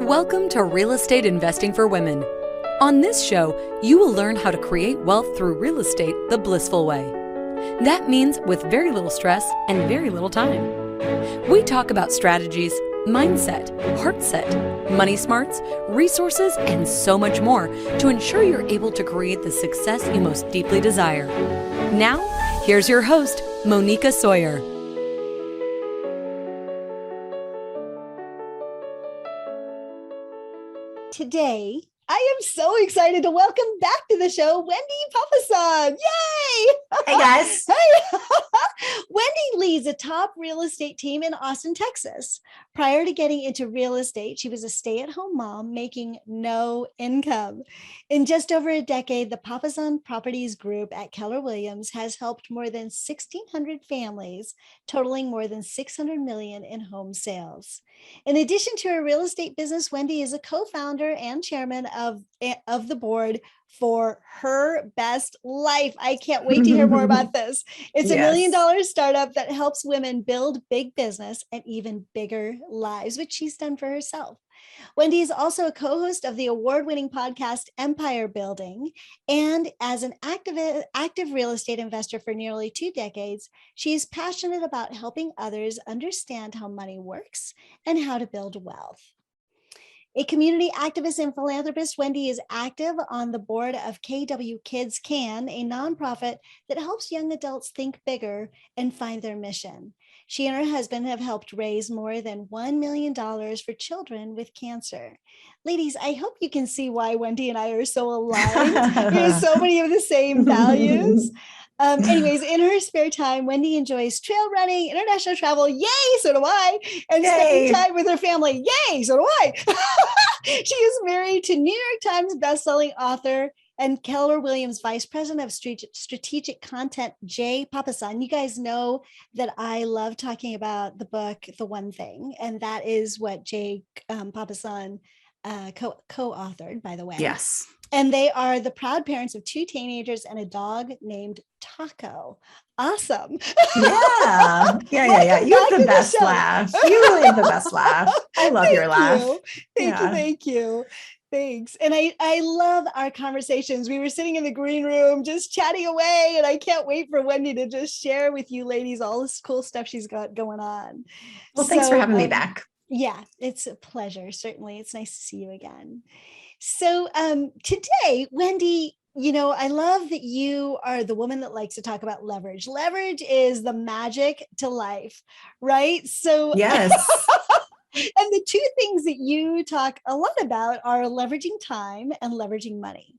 Welcome to Real Estate Investing for Women. On this show, you will learn how to create wealth through real estate the blissful way. That means with very little stress and very little time. We talk about strategies, mindset, heart set, money smarts, resources, and so much more to ensure you're able to create the success you most deeply desire. Now, here's your host, Monica Sawyer. Today, I am so excited to welcome back to the show, Wendy Papasan. Yay! Hey, guys. Hey! Wendy leads a top real estate team in Austin, Texas. Prior to getting into real estate, she was a stay-at-home mom making no income. In just over a decade, the Papasan Properties Group at Keller Williams has helped more than 1,600 families, totaling more than $600 million in home sales. In addition to her real estate business, Wendy is a co-founder and chairman of the board for Her Best Life. I can't wait to hear more about this. It's a $1 million startup that helps women build big business and even bigger lives, which she's done for herself. Wendy is also a co-host of the award-winning podcast Empire Building, and as an active real estate investor for nearly 2 decades, she is passionate about helping others understand how money works and how to build wealth. A community activist and philanthropist, Wendy is active on the board of KW Kids Can, a nonprofit that helps young adults think bigger and find their mission. She and her husband have helped raise more than $1 million for children with cancer. Ladies, I hope you can see why Wendy and I are so aligned. We have so many of the same values. Anyways, in her spare time, Wendy enjoys trail running, international travel. Yay, so do I. And spending time with her family. Yay, so do I. She is married to New York Times bestselling author and Keller Williams Vice President of Strategic Content, Jay Papasan. You guys know that I love talking about the book, The One Thing, and that is what Jay Papasan co-authored, by the way. Yes. And they are the proud parents of 2 teenagers and a dog named Taco. Awesome. Yeah. You have the best laugh. You really have the best laugh. I love your laugh. Thank you. Thanks. And I love our conversations. We were sitting in the green room just chatting away, and I can't wait for Wendy to just share with you ladies all this cool stuff she's got going on. Well, thanks for having me back. Yeah, it's a pleasure. Certainly. It's nice to see you again. So today, Wendy, you know, I love that you are the woman that likes to talk about leverage. Leverage is the magic to life, right? So yes. And the 2 things that you talk a lot about are leveraging time and leveraging money.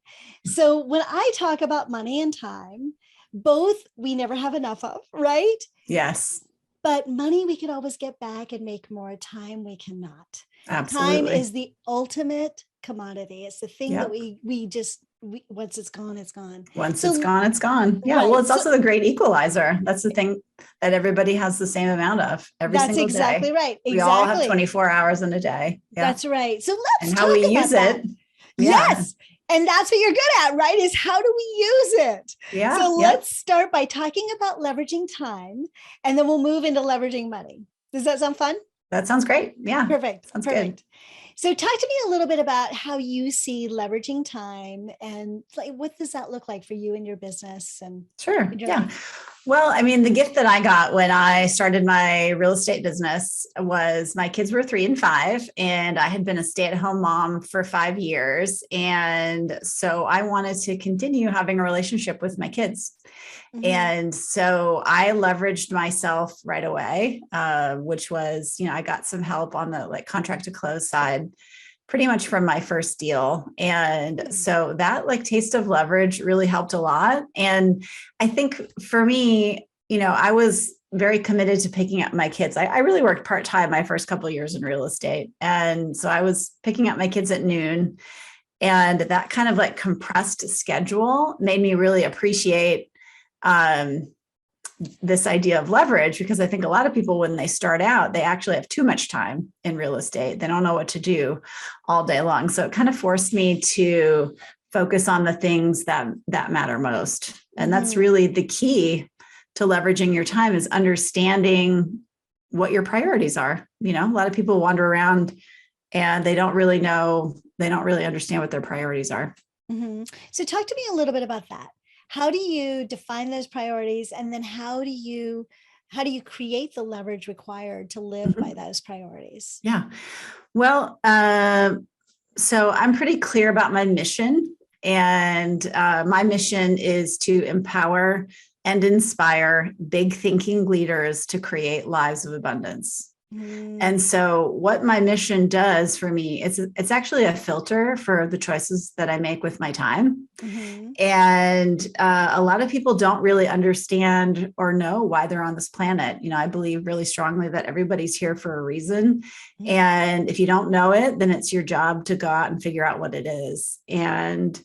So when I talk about money and time, both we never have enough of, right? Yes. But money we could always get back and make more. Time we cannot. Absolutely. Time is the ultimate commodity. It's the thing that we once it's gone, it's gone. Once it's gone, it's gone. Yeah. Right. Well, it's also the great equalizer. That's the thing that everybody has the same amount of every single day. That's exactly right. Exactly. We all have 24 hours in a day. Yeah. That's right. So let's talk about how we use it. Yeah. Yes. And that's what you're good at, right? Is how do we use it? Yeah. So let's start by talking about leveraging time, and then we'll move into leveraging money. Does that sound fun? That sounds great. Yeah. Perfect. Sounds good. So talk to me a little bit about how you see leveraging time, and like, what does that look like for you in your business? And sure. Yeah. Well, I mean, the gift that I got when I started my real estate business was my kids were 3 and 5, and I had been a stay-at-home mom for 5 years. And so I wanted to continue having a relationship with my kids. Mm-hmm. And so I leveraged myself right away, which was, you know, I got some help on the contract to close side pretty much from my first deal. And so that taste of leverage really helped a lot. And I think for me, you know, I was very committed to picking up my kids. I really worked part-time my first couple of years in real estate. And so I was picking up my kids at noon, and that kind of compressed schedule made me really appreciate this idea of leverage, because I think a lot of people, when they start out, they actually have too much time in real estate. They don't know what to do all day long. So it kind of forced me to focus on the things that matter most. And that's really the key to leveraging your time, is understanding what your priorities are. You know, a lot of people wander around and they don't really understand what their priorities are. Mm-hmm. So talk to me a little bit about that. How do you define those priorities? And then how do you create the leverage required to live by those priorities? Yeah. Well, so I'm pretty clear about my mission. And my mission is to empower and inspire big thinking leaders to create lives of abundance. And so what my mission does for me, it's actually a filter for the choices that I make with my time. And a lot of people don't really understand or know why they're on this planet. I believe really strongly that everybody's here for a reason. And if you don't know it, then it's your job to go out and figure out what it is. And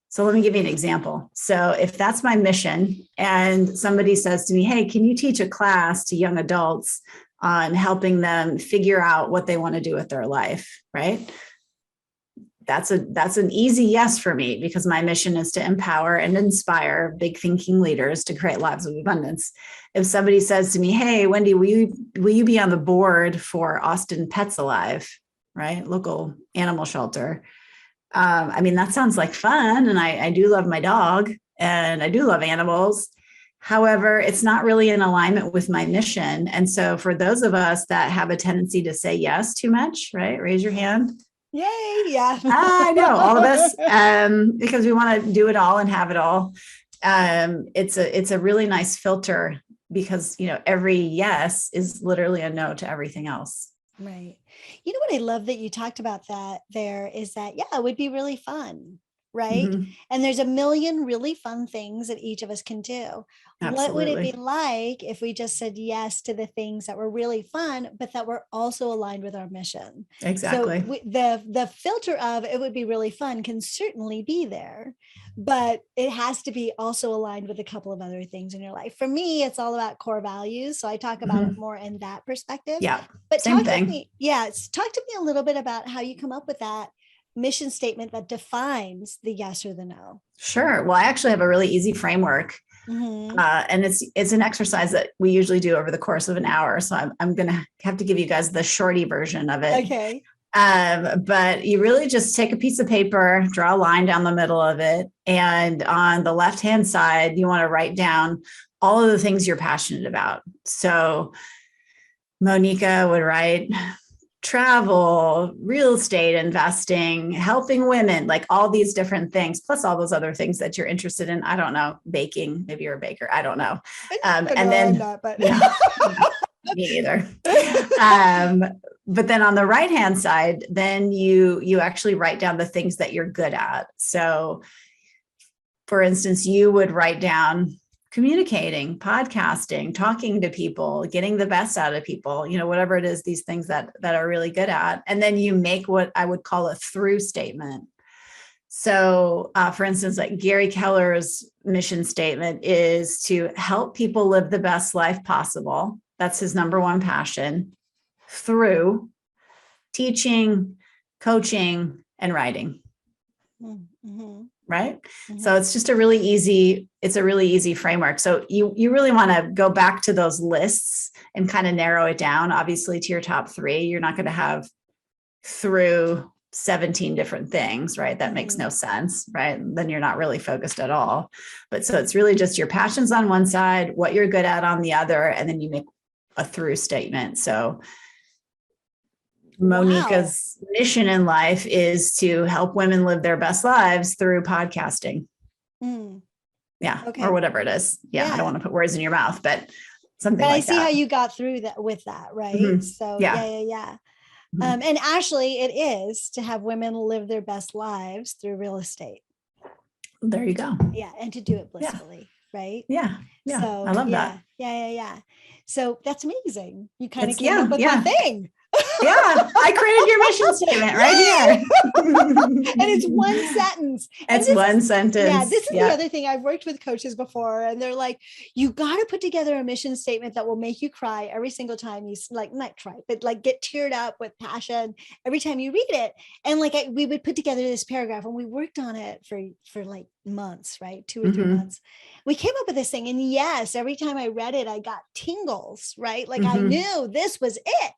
so let me give you an example. So if that's my mission and somebody says to me, hey, can you teach a class to young adults on helping them figure out what they want to do with their life, right? That's an easy yes for me, because my mission is to empower and inspire big thinking leaders to create lives of abundance. If somebody says to me, hey, Wendy, will you be on the board for Austin Pets Alive, right? Local animal shelter. That sounds like fun. And I do love my dog and I do love animals. However, it's not really in alignment with my mission. And so for those of us that have a tendency to say yes too much, right? Raise your hand. Yay. Yeah. I know, all of us, because we want to do it all and have it all. It's a really nice filter, because, every yes is literally a no to everything else. Right. You know what I love that you talked about that there is that, yeah, it would be really fun. Right. And there's a million really fun things that each of us can do. Absolutely. What would it be like if we just said yes to the things that were really fun, but that were also aligned with our mission? Exactly. So the filter of it would be really fun can certainly be there, but it has to be also aligned with a couple of other things in your life. For me, it's all about core values. So I talk about it more in that perspective. Yeah. But same thing. Talk to me a little bit about how you come up with that mission statement that defines the yes or the no. Sure. Well, I actually have a really easy framework. And it's an exercise that we usually do over the course of an hour. So I'm going to have to give you guys the shorty version of it. Okay. But you really just take a piece of paper, draw a line down the middle of it. And on the left-hand side, you want to write down all of the things you're passionate about. So Monica would write travel, real estate investing, helping women, like all these different things, plus all those other things that you're interested in. I don't know, baking, maybe you're a baker. I don't know. And then me neither. But then on the right-hand side, then you actually write down the things that you're good at. So for instance, you would write down communicating, podcasting, talking to people, getting the best out of people, whatever it is, these things that are really good at. And then you make what I would call a through statement. So for instance, like Gary Keller's mission statement is to help people live the best life possible. That's his number one passion, through teaching, coaching, and writing. Right? So it's just a really easy framework. So you really want to go back to those lists and kind of narrow it down, obviously, to your top 3. You're not going to have through 17 different things, right? That makes no sense, right? Then you're not really focused at all. But so it's really just your passions on one side, what you're good at on the other, and then you make a through statement. So Monica's mission in life is to help women live their best lives through podcasting. Yeah. Okay. Or whatever it is. Yeah. I don't want to put words in your mouth, but something like that. I see how you got through that with that. Right. So yeah. And actually it is to have women live their best lives through real estate. There you go. Yeah. And to do it blissfully. Right. Yeah. Yeah. So, I love that. Yeah. So that's amazing. You kind of came up with one thing. Yeah, I created your mission statement right here. And it's one sentence. It's one sentence. Yeah, this is the other thing. I've worked with coaches before, and they're like, you got to put together a mission statement that will make you cry every single time you, like, not cry, but like get teared up with passion every time you read it. And like we would put together this paragraph, and we worked on it for like months, right? 2 or 3 months. We came up with this thing. And yes, every time I read it, I got tingles, right? Like I knew this was it.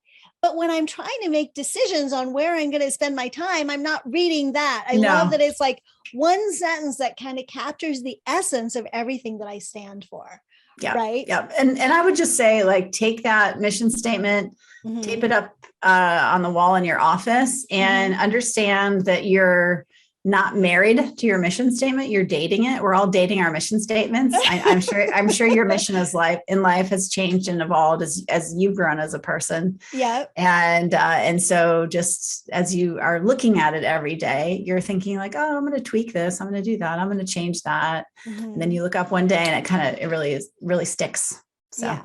But when I'm trying to make decisions on where I'm going to spend my time, I'm not reading that. I No. love that it's like one sentence that kind of captures the essence of everything that I stand for. Yeah. Right. Yeah. And I would just say, like, take that mission statement, tape it up on the wall in your office, and understand that you're not married to your mission statement. You're dating it. We're all dating our mission statements. I'm sure your mission in life has changed and evolved as you've grown as a person. Yeah. And so just as you are looking at it every day, you're thinking like, oh, I'm going to tweak this. I'm going to do that. I'm going to change that. And then you look up one day and it really sticks. So. Yeah.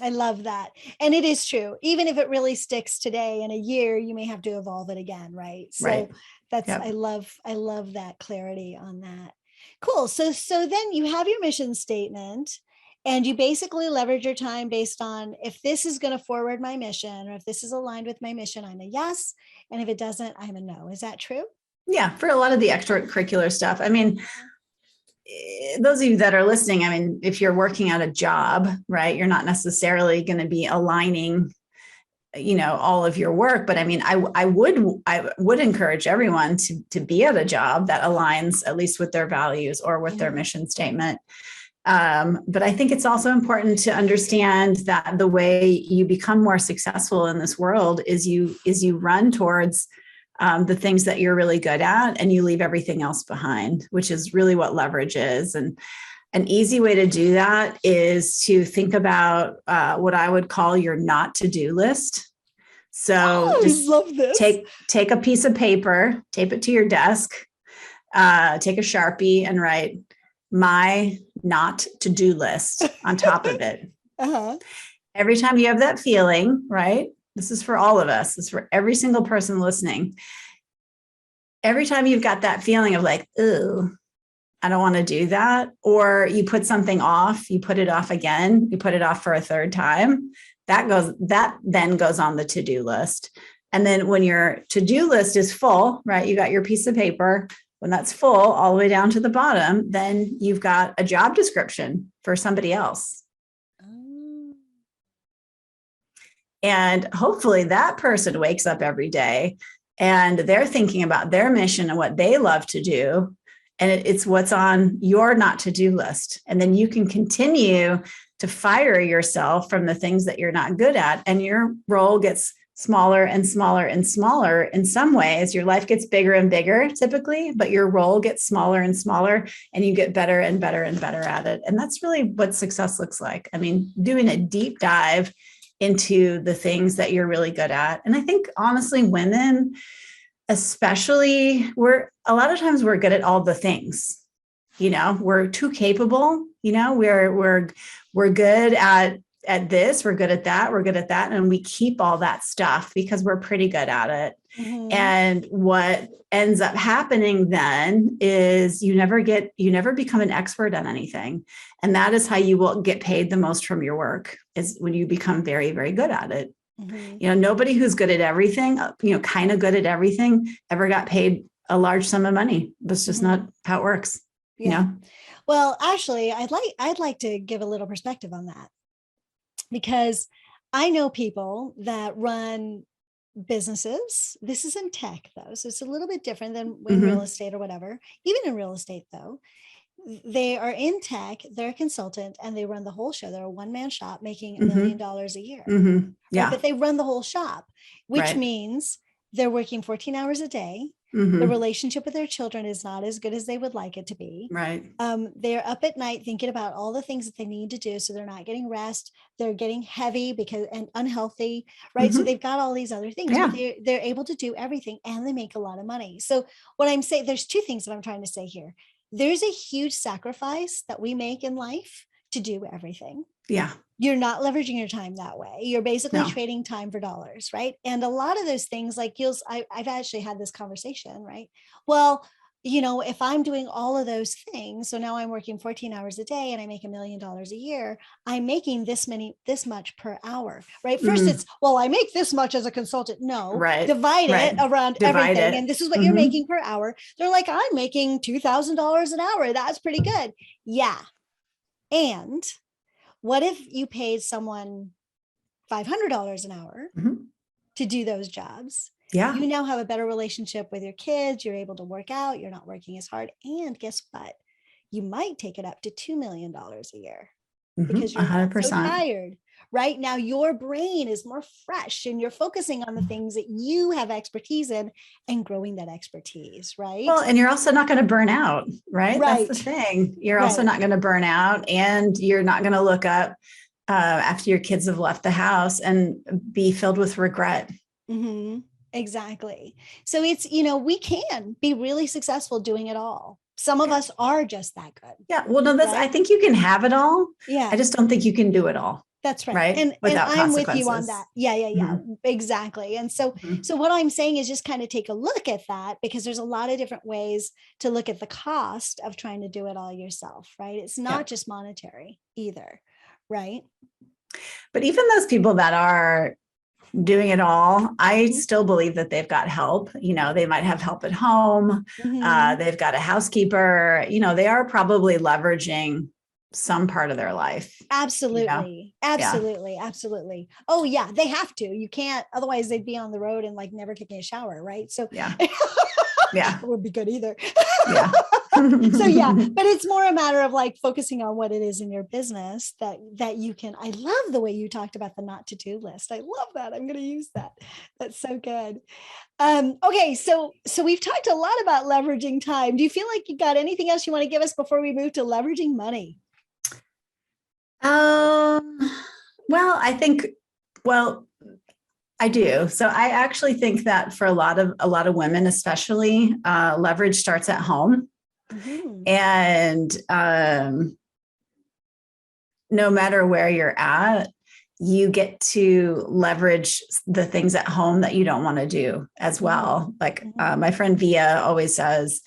I love that. And it is true. Even if it really sticks today, in a year, you may have to evolve it again. Right. So right. that's, yep. I love that clarity on that. Cool. So then you have your mission statement, and you basically leverage your time based on, if this is going to forward my mission, or if this is aligned with my mission, I'm a yes. And if it doesn't, I'm a no. Is that true? Yeah. For a lot of the extracurricular stuff. I mean, those of you that are listening, I mean, if you're working at a job, right, you're not necessarily going to be aligning, all of your work. But I mean, I would encourage everyone to be at a job that aligns at least with their values or with their mission statement. But I think it's also important to understand that the way you become more successful in this world is you run towards the things that you're really good at, and you leave everything else behind, which is really what leverage is. And an easy way to do that is to think about what I would call your not to-do list. So just love this. Take a piece of paper, tape it to your desk, take a Sharpie, and write my not to-do list on top of it. Every time you have that feeling, right? This is for all of us. This is for every single person listening. Every time you've got that feeling of like, ooh, I don't want to do that, or you put something off, you put it off again, you put it off for a third time, that then goes on the to-do list. And then when your to-do list is full, right, you got your piece of paper, when that's full all the way down to the bottom, then you've got a job description for somebody else. And hopefully that person wakes up every day and they're thinking about their mission and what they love to do. And it's what's on your not to-do list. And then you can continue to fire yourself from the things that you're not good at. And your role gets smaller and smaller and smaller. In some ways, your life gets bigger and bigger typically, but your role gets smaller and smaller, and you get better and better and better at it. And that's really what success looks like. I mean, doing a deep dive into the things that you're really good at. And I think honestly, women, especially, a lot of times we're good at all the things, we're too capable, we're good at this, we're good at that, we're good at that. And we keep all that stuff because we're pretty good at it. And what ends up happening then is you never become an expert at anything. And that is how you will get paid the most from your work, is when you become very, very good at it. Nobody who's good at everything, kind of good at everything, ever got paid a large sum of money. That's just not how it works. Well, actually, I'd like to give a little perspective on that, because I know people that run businesses. This is in tech though, so it's a little bit different than in real estate or whatever. Even in real estate though, they are in tech, they're a consultant, and they run the whole show. They're a one-man shop making $1 million a year. Yeah. Right? But they run the whole shop, which means they're working 14 hours a day. The relationship with their children is not as good as they would like it to be. Right. They're up at night thinking about all the things that they need to do. So they're not getting rest. They're getting heavy and unhealthy, right? So they've got all these other things, but they're able to do everything, and they make a lot of money. So what I'm saying, there's two things that I'm trying to say here. There's a huge sacrifice that we make in life to do everything. Yeah. You're not leveraging your time that way. You're basically trading time for dollars, right? And a lot of those things, like I've actually had this conversation, right? Well, if I'm doing all of those things, so now I'm working 14 hours a day and I make $1 million a year, I'm making this much per hour, right? First it's, well, I make this much as a consultant. No, divide it around everything. And this is what you're making per hour. They're like, I'm making $2,000 an hour. That's pretty good. Yeah. And what if you paid someone $500 an hour to do those jobs. Yeah. You now have a better relationship with your kids. You're able to work out. You're not working as hard. And guess what? You might take it up to $2 million a year because you're not so 100%. tired. Right now, your brain is more fresh and you're focusing on the things that you have expertise in and growing that expertise. Right. Well, and you're also not going to burn out, right? That's the thing. You're also not going to burn out, and you're not going to look up after your kids have left the house and be filled with regret. Mm-hmm. Exactly. So it's, you know, we can be really successful doing it all. Some of us are just that good. Yeah. Well, no, I think you can have it all. Yeah. I just don't think you can do it all. That's right. Right. And I'm with you on that. Yeah. Mm-hmm. Exactly. And so, so what I'm saying is just kind of take a look at that, because there's a lot of different ways to look at the cost of trying to do it all yourself. Right. It's not just monetary either. Right. But even those people that are doing it all, I still believe that they've got help. You know, they might have help at home. They've got a housekeeper. You know, they are probably leveraging some part of their life. Absolutely. You know? Absolutely. Absolutely. Oh yeah. They have to. You can't, otherwise they'd be on the road and like never taking a shower. Right. So yeah. That would be good either. Yeah. So yeah, but it's more a matter of like focusing on what it is in your business that you can. I love the way you talked about the not to do list. I love that. I'm going to use that. That's so good. Okay, so we've talked a lot about leveraging time. Do you feel like you got anything else you want to give us before we move to leveraging money? Well, I do. So I actually think that for a lot of women, especially, leverage starts at home. Mm-hmm. And no matter where you're at, you get to leverage the things at home that you don't want to do as well. Like my friend Via always says,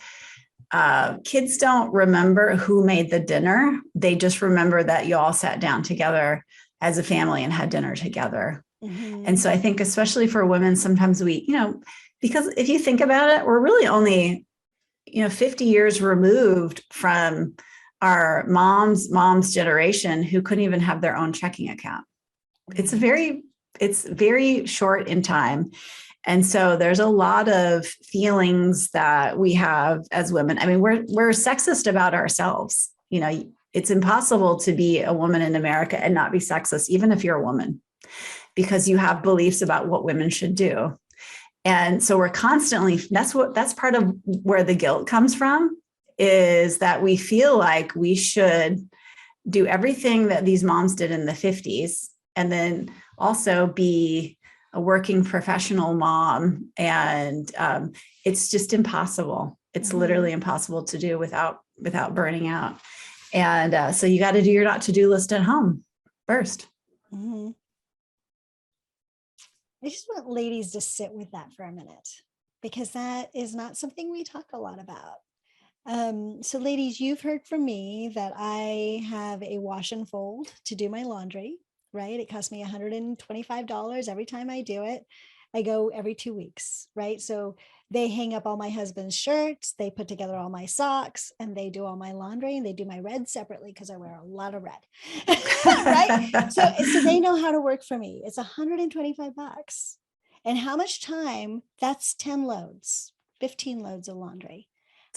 kids don't remember who made the dinner. They just remember that you all sat down together as a family and had dinner together. Mm-hmm. And so I think especially for women, sometimes we, you know, because if you think about it, we're really only, 50 years removed from our mom's generation who couldn't even have their own checking account. It's very short in time. And so there's a lot of feelings that we have as women. I mean, we're sexist about ourselves. You know, it's impossible to be a woman in America and not be sexist, even if you're a woman, because you have beliefs about what women should do. And so we're constantly, that's part of where the guilt comes from, is that we feel like we should do everything that these moms did in the 50s and then also be a working professional mom. And it's just impossible. It's literally impossible to do without burning out. And so you got to do your not to do list at home first. Mm-hmm. I just want ladies to sit with that for a minute, because that is not something we talk a lot about. So ladies, you've heard from me that I have a wash and fold to do my laundry, right? It costs me $125 every time I do it. I go every 2 weeks, right? So they hang up all my husband's shirts, they put together all my socks, and they do all my laundry, and they do my red separately because I wear a lot of red, right? So they know how to work for me. It's $125. And how much time? That's 10 loads, 15 loads of laundry.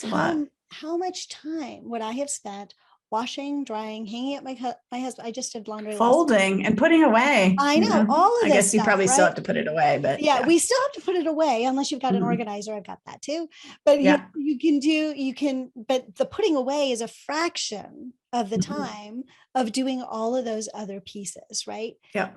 How much time would I have spent washing, drying, hanging up my husband? I just did laundry. Folding and putting away. I know all of this. I guess you stuff, probably right? still have to put it away, but yeah, we still have to put it away unless you've got an organizer. I've got that too. But you can, but the putting away is a fraction of the time of doing all of those other pieces, right? Yeah.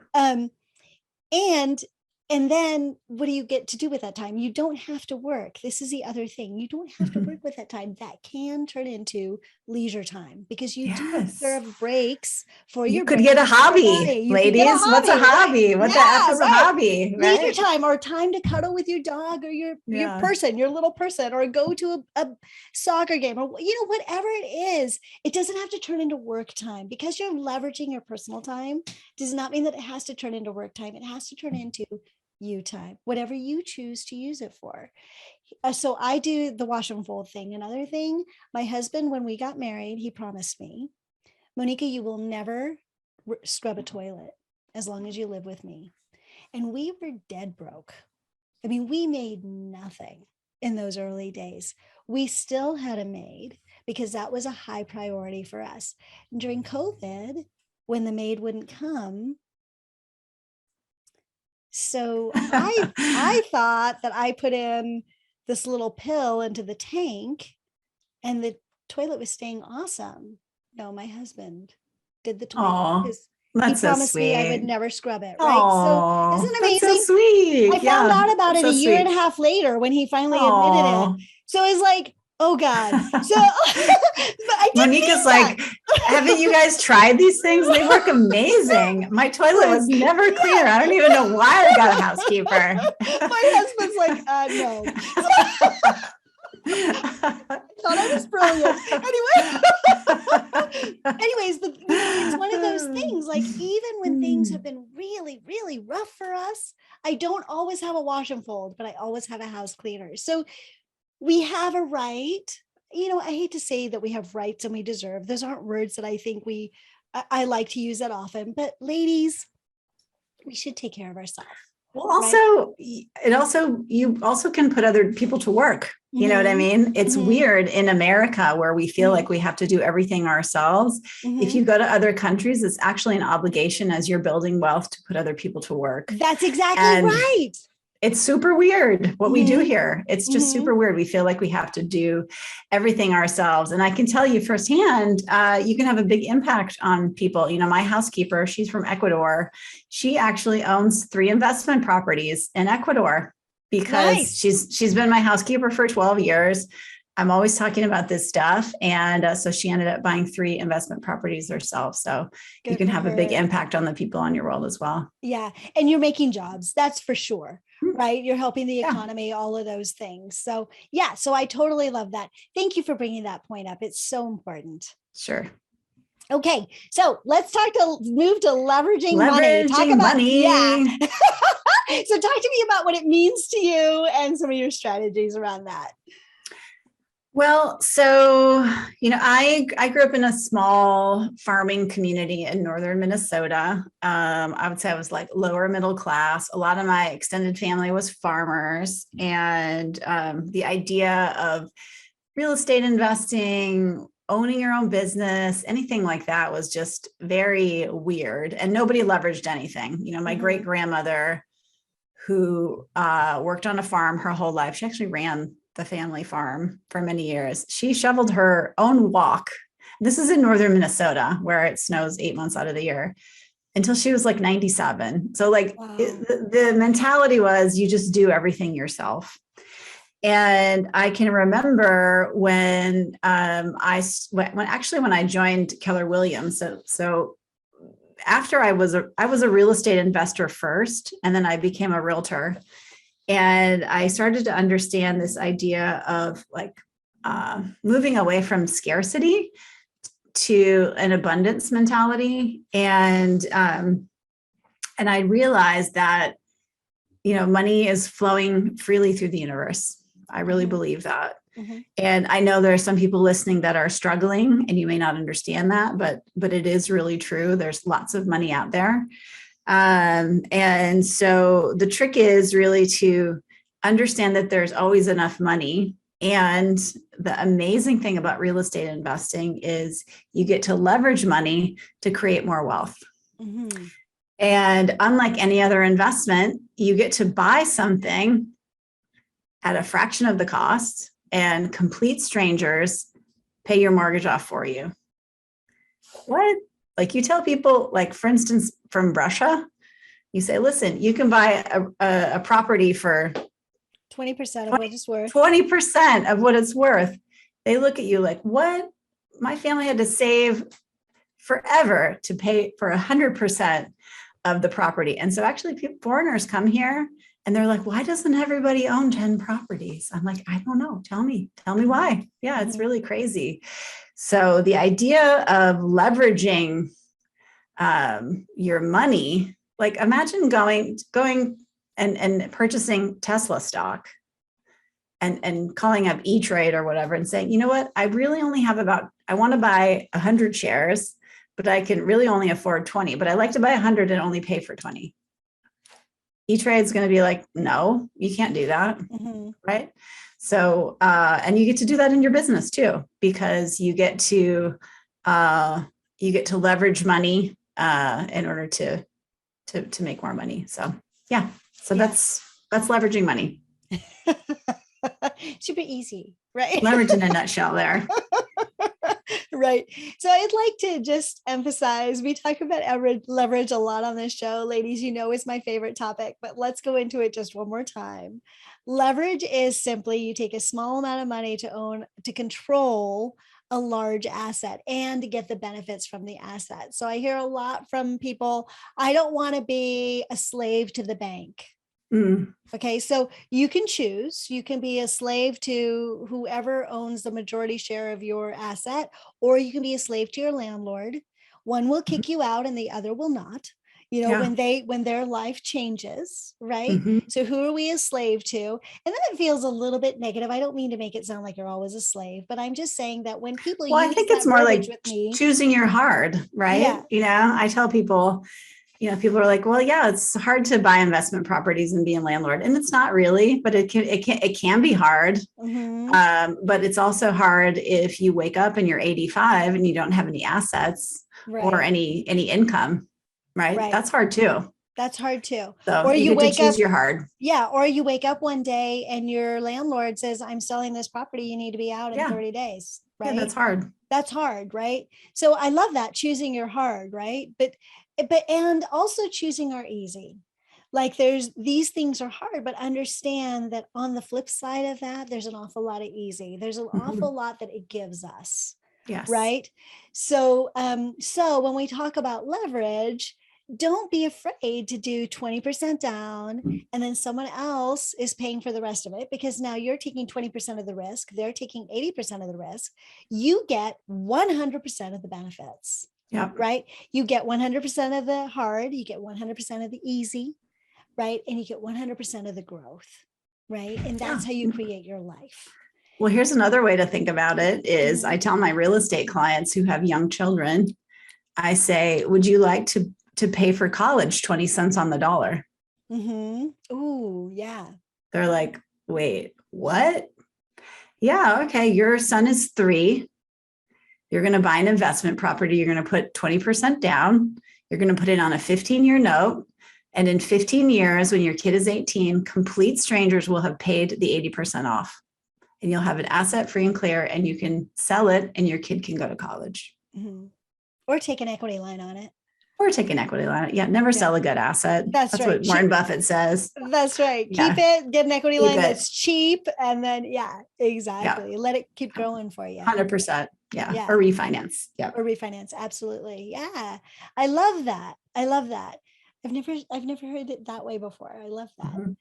And then what do you get to do with that time? You don't have to work. This is the other thing. You don't have to work with that time. That can turn into leisure time, because you do observe breaks for your brain. You could get a hobby, ladies. What's a hobby? What the F is a hobby? Right? Leisure time, or time to cuddle with your dog or your little person, or go to a soccer game, or whatever it is. It doesn't have to turn into work time. Because you're leveraging your personal time does not mean that it has to turn into work time. It has to turn into you time, whatever you choose to use it for. So I do the wash and fold thing. Another thing, my husband, when we got married, he promised me, Monica, you will never scrub a toilet as long as you live with me. and we were dead broke. I mean, we made nothing in those early days. We still had a maid because that was a high priority for us. And during COVID, when the maid wouldn't come, so I thought that I put in this little pill into the tank and the toilet was staying awesome. No, my husband did the toilet Oh, because he that's so promised me I would sweet. never scrub it. Right. So isn't Oh, it that's so amazing? sweet. I found Yeah, out about that's it so a year and a sweet. half later when he finally admitted it. Oh. So it's like, oh God. So but I did Monica's think that. like, haven't you guys tried these things? They work amazing. My toilet was never cleaner. I don't even know why I got a housekeeper. My husband's like, no. I thought I was brilliant. Anyways, it's one of those things, like even when things have been really, really rough for us, I don't always have a wash and fold, but I always have a house cleaner. So we have a right. I hate to say that we have rights and we deserve. Those aren't words that I think I like to use that often, but ladies, we should take care of ourselves. Well, also, you also can put other people to work. You know what I mean? It's weird in America where we feel like we have to do everything ourselves. If you go to other countries, it's actually an obligation as you're building wealth to put other people to work. That's exactly right. It's super weird what we do here. It's just super weird. We feel like we have to do everything ourselves. And I can tell you firsthand, you can have a big impact on people. My housekeeper, she's from Ecuador. She actually owns 3 investment properties in Ecuador because she's been my housekeeper for 12 years. I'm always talking about this stuff. And so she ended up buying 3 investment properties herself. So you can have a big impact on the people on your world as well. Yeah. And you're making jobs. That's for sure. Right. You're helping the economy, all of those things. So yeah. So I totally love that. Thank you for bringing that point up. It's so important. Sure. Okay. So let's move to leveraging money. Talk about money. Yeah. So talk to me about what it means to you and some of your strategies around that. Well, so, I grew up in a small farming community in northern Minnesota. I would say I was like lower middle class. A lot of my extended family was farmers. And the idea of real estate investing, owning your own business, anything like that was just very weird. And nobody leveraged anything. My great grandmother, who worked on a farm her whole life, she actually ran the family farm for many years. She shoveled her own walk. This is in northern Minnesota where it snows 8 months out of the year until she was like 97. So the mentality was you just do everything yourself. And I can remember when I joined Keller Williams. So after I was a real estate investor first, and then I became a realtor. And I started to understand this idea of moving away from scarcity to an abundance mentality. And I realized that, money is flowing freely through the universe. I really believe that. And I know there are some people listening that are struggling and you may not understand that, but it is really true. There's lots of money out there. And so the trick is really to understand that there's always enough money. And the amazing thing about real estate investing is you get to leverage money to create more wealth. And unlike any other investment, you get to buy something at a fraction of the cost and complete strangers pay your mortgage off for you. What? Like you tell people, like for instance, from Russia, you say, listen, you can buy a property for 20% of what it's worth. 20% of what it's worth. They look at you like, what? My family had to save forever to pay for 100% of the property. And so actually foreigners come here and they're like, why doesn't everybody own 10 properties? I'm like, I don't know. Tell me why. Yeah, it's really crazy. So the idea of leveraging your money, like imagine going and purchasing Tesla stock and calling up E-Trade or whatever and saying, you know what, I really only have I want to buy 100 shares, but I can really only afford 20, but I like to buy 100 and only pay for 20. E-Trade is going to be like, no, you can't do that. Mhm. Right. So, and you get to do that in your business too, because you get to leverage money in order to make more money. So yeah. So Yeah. that's leveraging money. Super easy, right? Leverage in a nutshell there. Right. So I'd like to just emphasize, we talk about leverage a lot on this show. Ladies, you know, it's my favorite topic, but let's go into it just one more time. Leverage is simply you take a small amount of money to control a large asset and to get the benefits from the asset. So I hear a lot from people, I don't want to be a slave to the bank. Mm. Okay, so you can choose. You can be a slave to whoever owns the majority share of your asset, or you can be a slave to your landlord. One will kick you out and the other will not. You know, Yeah. when their life changes, right? Mm-hmm. So who are we a slave to? And then it feels a little bit negative. I don't mean to make it sound like you're always a slave, but I'm just saying that when people Well, I use think that it's more verbiage like with me, choosing your hard, right? yeah, I tell people, people are like, well, yeah, it's hard to buy investment properties and be a landlord. And it's not really, but it can be hard. mhm, But it's also hard if you wake up and you're 85 and you don't have any assets or right, any income, right? right. That's hard too. That's hard too. So Or you you get to wake up. choose your hard. Yeah, or you wake up one day and your landlord says, I'm selling this property, you need to be out in Yeah. 30 days, Yeah, right? that's hard. That's hard, right? So I love that, choosing your hard, right? And also choosing our easy. Like there's these things are hard, but understand that on the flip side of that, there's an awful lot of easy. There's an Mhm. awful lot that it gives us, Yes. right? So when we talk about leverage, don't be afraid to do 20% down and then someone else is paying for the rest of it, because now you're taking 20% of the risk, they're taking 80% of the risk. You get 100% of the benefits, Yep. right? You get 100% of the hard, you get 100% of the easy, right? And you get 100% of the growth, right? And Yeah. that's how you create your life. Well, here's another way to think about it is Mhm. I tell my real estate clients who have young children, I say, would you like to pay for college 20 cents on the dollar? Mhm. Ooh, yeah. They're like, wait, what? Yeah, okay. Your son is 3. You're going to buy an investment property. You're going to put 20% down. You're going to put it on a 15-year note. And in 15 years, when your kid is 18, complete strangers will have paid the 80% off. And you'll have it asset free and clear, and you can sell it and your kid can go to college. Mhm. Or take an equity line on it. Or take an equity line. Yeah, never Yeah, sell a good asset. that's That's right. what Warren Buffett says. That's right. Keep Yeah, it, get an equity keep line it. that's cheap, and then yeah, Yeah, exactly. Let it keep growing for you. 100%. Yeah, Yeah. or refinance. Yeah. Or refinance. Absolutely. Yeah. I love that. I love that. I've never heard it that way before. I love that.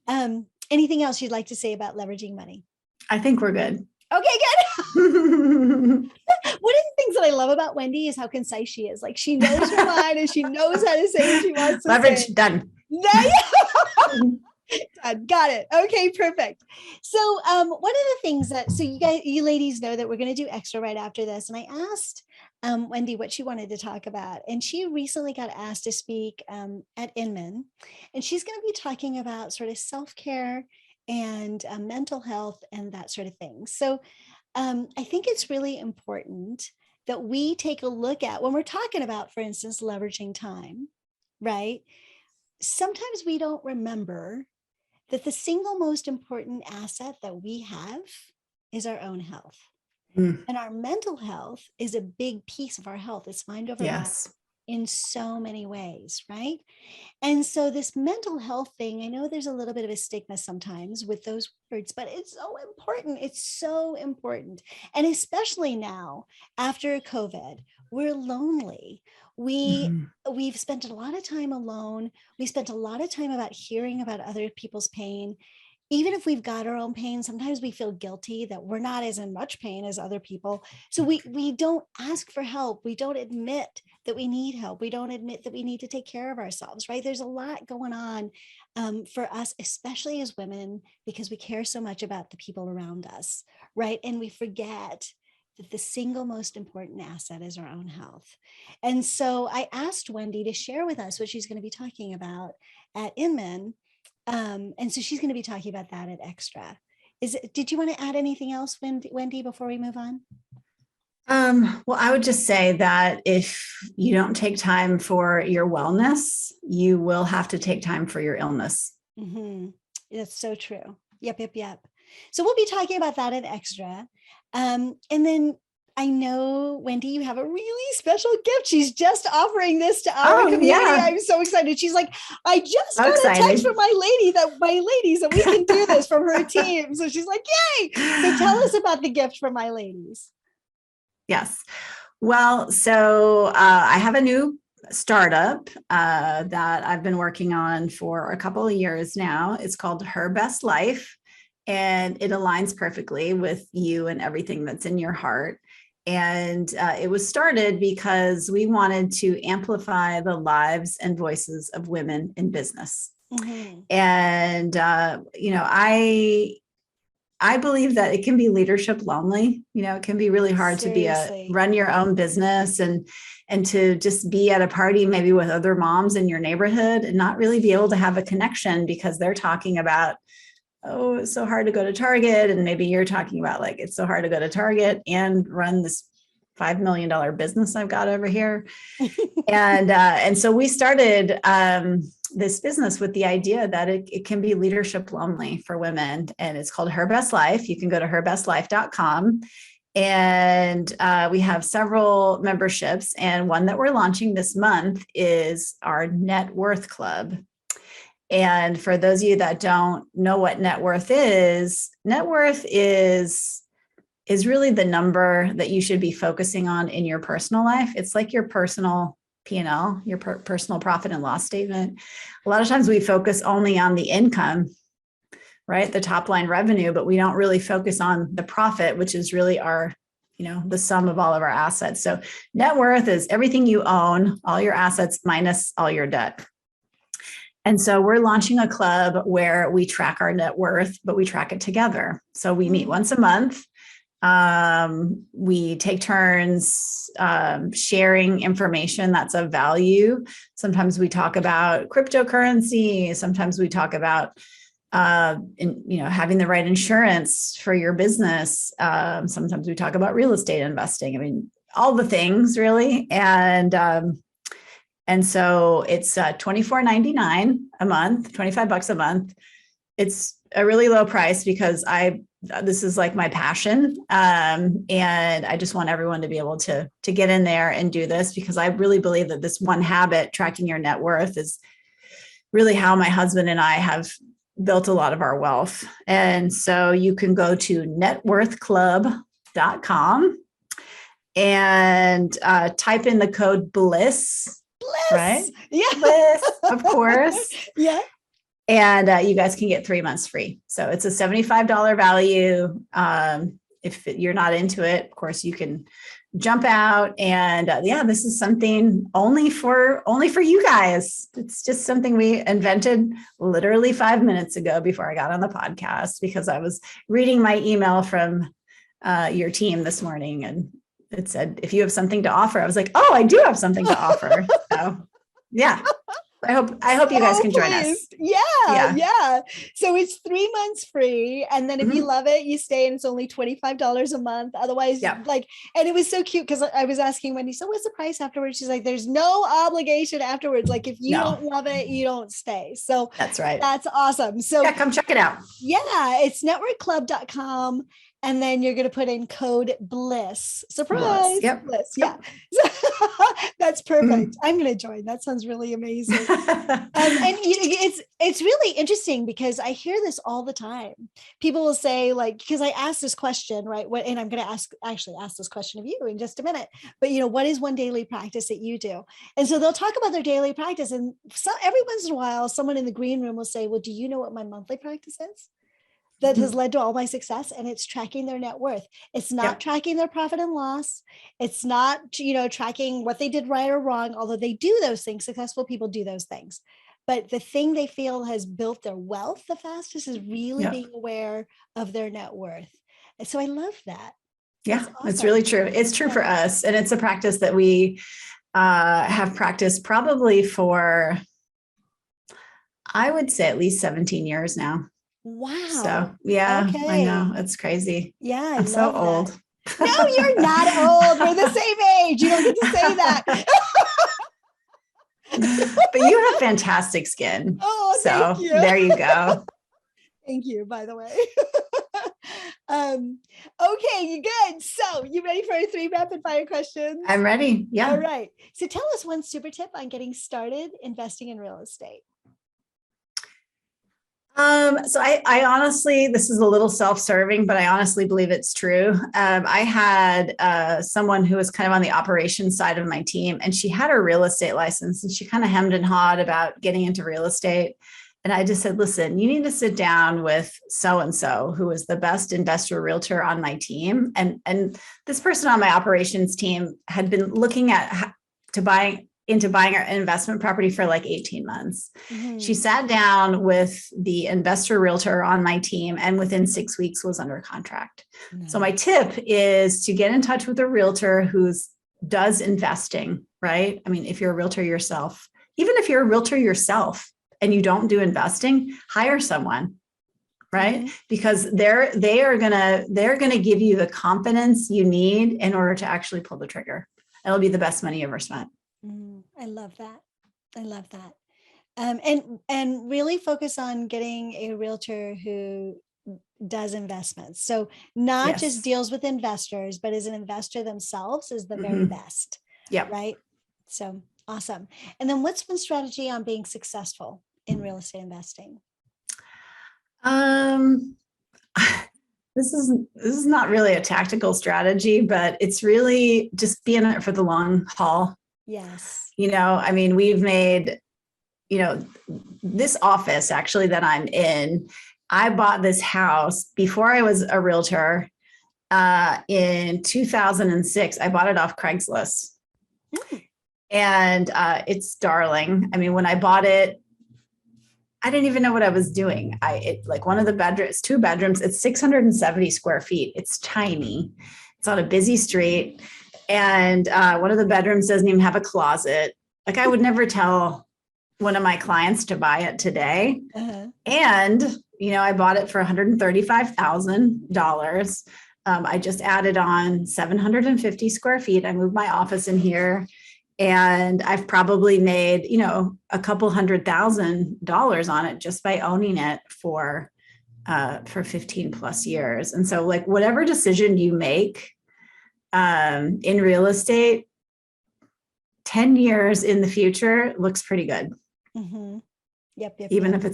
Mhm. Anything else you'd like to say about leveraging money? I think we're good. Okay, good. One of the things that I love about Wendy is how concise she is. Like she knows her mind and she knows how to say what she wants to Leverage say. done. Got it. Okay, perfect. So one of the things that, so you ladies know that we're going to do extra right after this. And I asked Wendy what she wanted to talk about. And she recently got asked to speak at Inman. And she's going to be talking about sort of self-care and mental health and that sort of thing. So I think it's really important that we take a look at when we're talking about, for instance, leveraging time, right? Sometimes we don't remember that the single most important asset that we have is our own health. Mm, And our mental health is a big piece of our health. It's mind over matter yes. in so many ways, right? And so this mental health thing, I know there's a little bit of a stigma sometimes with those words, but it's so important. It's so important. And especially now after COVID, we're lonely. We Mhm. we've spent a lot of time alone. We spent a lot of time about hearing about other people's pain. Even if we've got our own pain, sometimes we feel guilty that we're not as in much pain as other people. So we don't ask for help. We don't admit that we need help. We don't admit that we need to take care of ourselves, right? There's a lot going on for us, especially as women, because we care so much about the people around us, right? And we forget that the single most important asset is our own health. And so I asked Wendy to share with us what she's going to be talking about. at Inman. And so she's going to be talking about that at Extra. Did you want to add anything else, Wendy, before we move on? Well, I would just say that if you don't take time for your wellness, you will have to take time for your illness. Mm-hmm. That's so true. Yep. So we'll be talking about that at Extra. And then I know, Wendy, you have a really special gift. She's just offering this to our community. Yeah. I'm so excited. She's like, I just So got excited. a text from my ladies that we can do this from her team. So she's like, yay. So tell us about the gift from my ladies. Yes. Well, so I have a new startup that I've been working on for a couple of years now. It's called Her Best Life, and it aligns perfectly with you and everything that's in your heart. And it was started because we wanted to amplify the lives and voices of women in business. Mm-hmm. And, I believe that it can be leadership lonely. It can be really hard to run your own business and to just be at a party, maybe with other moms in your neighborhood, and not really be able to have a connection because they're talking about, oh, it's so hard to go to Target. And maybe you're talking about like, it's so hard to go to Target and run this $5 million business I've got over here. And so we started this business with the idea that it can be leadership lonely for women, and it's called Her Best Life. You can go to herbestlife.com, and we have several memberships, and one that we're launching this month is our Net Worth Club. And for those of you that don't know what net worth is really the number that you should be focusing on in your personal life. It's like your personal P&L, your personal profit and loss statement. A lot of times we focus only on the income, right? The top line revenue, but we don't really focus on the profit, which is really our, the sum of all of our assets. So net worth is everything you own, all your assets minus all your debt. And so we're launching a club where we track our net worth, but we track it together. So we meet once a month. We take turns sharing information that's of value. Sometimes we talk about cryptocurrency. Sometimes we talk about having the right insurance for your business. Sometimes we talk about real estate investing. I mean, all the things really. And so it's $24.99 a month, $25 a month. It's a really low price because this is like my passion. And I just want everyone to be able to get in there and do this, because I really believe that this one habit, tracking your net worth, is really how my husband and I have built a lot of our wealth. And so you can go to networthclub.com and type in the code BLISS. Right? Yeah. Bliss, of course. Yeah. And you guys can get 3 months free. So it's a $75 value. If you're not into it, of course, you can jump out. And this is something only for you guys. It's just something we invented literally 5 minutes ago before I got on the podcast, because I was reading my email from your team this morning, and it said, if you have something to offer. I was like, oh, I do have something to offer. So yeah, I hope you guys can join us. Yeah. So it's 3 months free. And then if you love it, you stay, and it's only $25 a month. Otherwise, and it was so cute because I was asking Wendy, so what's the price afterwards? She's like, there's no obligation afterwards. Like if you don't love it, you don't stay. So that's right. That's awesome. So come check it out. Yeah, it's networkclub.com. And then you're going to put in code BLISS. Surprise. Yep. BLISS. Yeah. That's perfect. I'm going to join. That sounds really amazing. And it's really interesting because I hear this all the time. People will say, like, because I asked this question, right? And I'm going to ask this question of you in just a minute. But, what is one daily practice that you do? And so they'll talk about their daily practice. And every once in a while, someone in the green room will say, well, do you know what my monthly practice is? That has led to all my success, and it's tracking their net worth. It's not tracking their profit and loss. It's not, tracking what they did right or wrong, although they do those things. Successful people do those things. But the thing they feel has built their wealth the fastest is really being aware of their net worth. And so I love that. Yeah, awesome. It's really true. It's true for us. And it's a practice that we have practiced probably for, I would say at least 17 years now. So Wow. yeah, I know. Okay. It's crazy. Yeah, I I'm so love that. old. No, you're not old. We're the same age. You don't get to say that. But you have fantastic skin. Oh, thank So you. there you go. Thank you, by the way. Okay, you good. So you ready for 3 rapid fire questions? I'm ready. Yeah. All right. So tell us one super tip on getting started investing in real estate. So I honestly, this is a little self-serving, but I honestly believe it's true. I had someone who was kind of on the operations side of my team, and she had her real estate license, and she kind of hemmed and hawed about getting into real estate. And I just said, listen, you need to sit down with so-and-so, who is the best investor realtor on my team. And this person on my operations team had been looking at buying our investment property for like 18 months. Mm-hmm. She sat down with the investor realtor on my team, and within 6 weeks was under contract. Nice. So my tip is to get in touch with a realtor who does investing, right? I mean, if you're a realtor yourself, even if you're a realtor yourself and you don't do investing, hire someone, right? Mm-hmm. Because they're gonna give you the confidence you need in order to actually pull the trigger. It'll be the best money you ever spent. I love that. I love that. And really focus on getting a realtor who does investments. So not Yes. just deals with investors, but as an investor themselves is the very best. Yeah. Right. So awesome. And then what's one strategy on being successful in real estate investing? This is not really a tactical strategy, but it's really just being in it for the long haul. Yes. I mean, we've made, this office actually that I'm in, I bought this house before I was a realtor in 2006. I bought it off Craigslist. And it's darling. I mean, when I bought it, I didn't even know what I was doing. Like one of the bedrooms, 2 bedrooms, it's 670 square feet. It's tiny. It's on a busy street. And one of the bedrooms doesn't even have a closet. Like I would never tell one of my clients to buy it today. And, I bought it for $135,000. I just added on 750 square feet. I moved my office in here. And I've probably made, a couple $100,000 on it just by owning it for 15 plus years. And so like whatever decision you make in real estate, 10 years in the future looks pretty good. Yep. Even if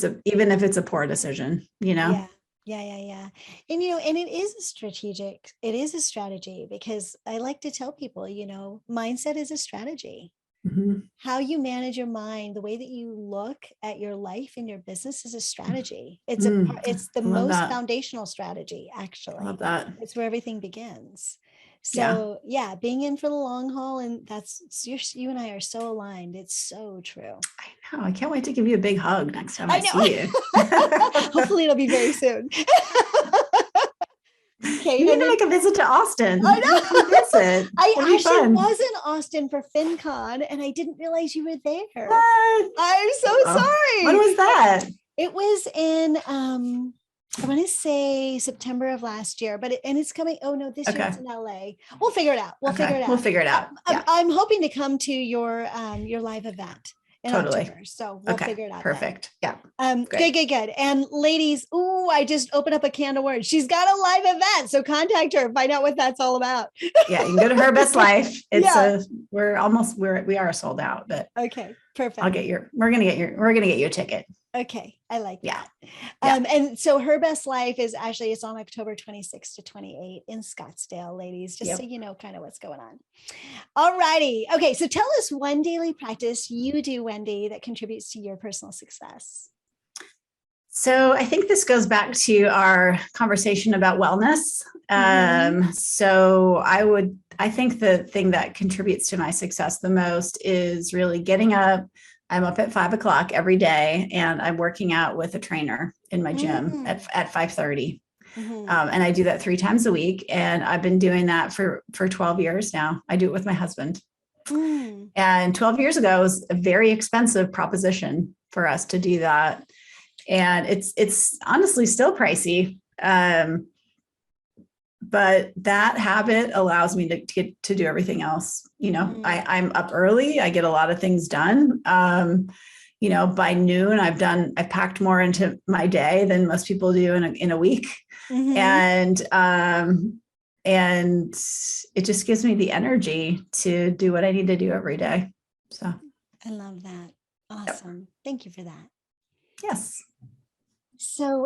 it's a poor decision, Yeah. And, and it is a strategy because I like to tell people, mindset is a strategy. How you manage your mind, the way that you look at your life and your business is a strategy. It's the most foundational strategy, actually. I love that. It's where everything begins. So yeah, being in for the long haul, and you and I are so aligned. It's so true. I know. I can't wait to give you a big hug next time I see you. Hopefully it'll be very soon. Okay, you need to make a visit to Austin. I know. Visit. I actually was in Austin for FinCon, and I didn't realize you were there. What? I'm so sorry. When was that? It was in I want to say September of last year, but it's coming. Oh no, this year it's in LA. We'll figure it out. We'll figure it out. I'm hoping to come to your live event in October. So we'll figure it out. Perfect. Then. Yeah. Good. And ladies, I just opened up a can of worms. She's got a live event. So contact her, find out what that's all about. Yeah. You can go to Her Best Life. We are sold out, but okay. Perfect. We're going to get you a ticket. Okay. I like that. And so Her Best Life is actually, it's on October 26th to 28 in Scottsdale, ladies, just so you know kind of what's going on. All righty. Okay. So tell us one daily practice you do, Wendy, that contributes to your personal success. So I think this goes back to our conversation about wellness. So I think the thing that contributes to my success the most is really getting up. I'm up at 5 o'clock every day, and I'm working out with a trainer in my gym at 5:30. And I do that 3 times a week. And I've been doing that for 12 years now. I do it with my husband. And 12 years ago, it was a very expensive proposition for us to do that. And it's honestly still pricey. But that habit allows me to get to do everything else. I'm up early. I get a lot of things done. By noon, I've packed more into my day than most people do in a week. And it just gives me the energy to do what I need to do every day. So I love that. Awesome. Yep. Thank you for that. Yes. So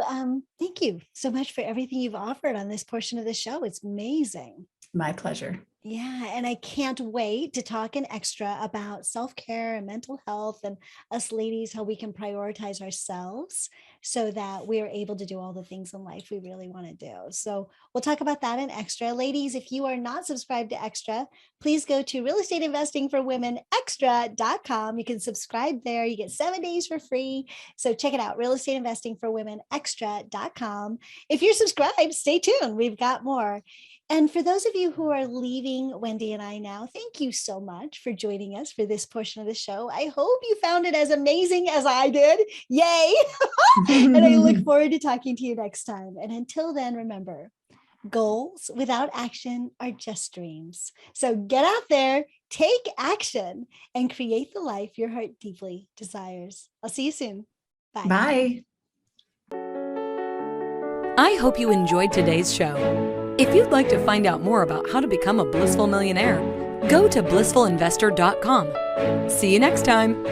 thank you so much for everything you've offered on this portion of the show. It's amazing. My pleasure. Yeah. And I can't wait to talk in extra about self-care and mental health and us ladies, how we can prioritize ourselves so that we are able to do all the things in life we really want to do. So we'll talk about that in extra. Ladies, if you are not subscribed to extra, please go to realestateinvestingforwomenextra.com. You can subscribe there. You get 7 days for free. So check it out, realestateinvestingforwomenextra.com. If you're subscribed, stay tuned. We've got more. And for those of you who are leaving Wendy and I now, thank you so much for joining us for this portion of the show. I hope you found it as amazing as I did. Yay! And I look forward to talking to you next time. And until then, remember, goals without action are just dreams. So get out there, take action, and create the life your heart deeply desires. I'll see you soon. Bye. Bye. I hope you enjoyed today's show. If you'd like to find out more about how to become a blissful millionaire, go to blissfulinvestor.com. See you next time.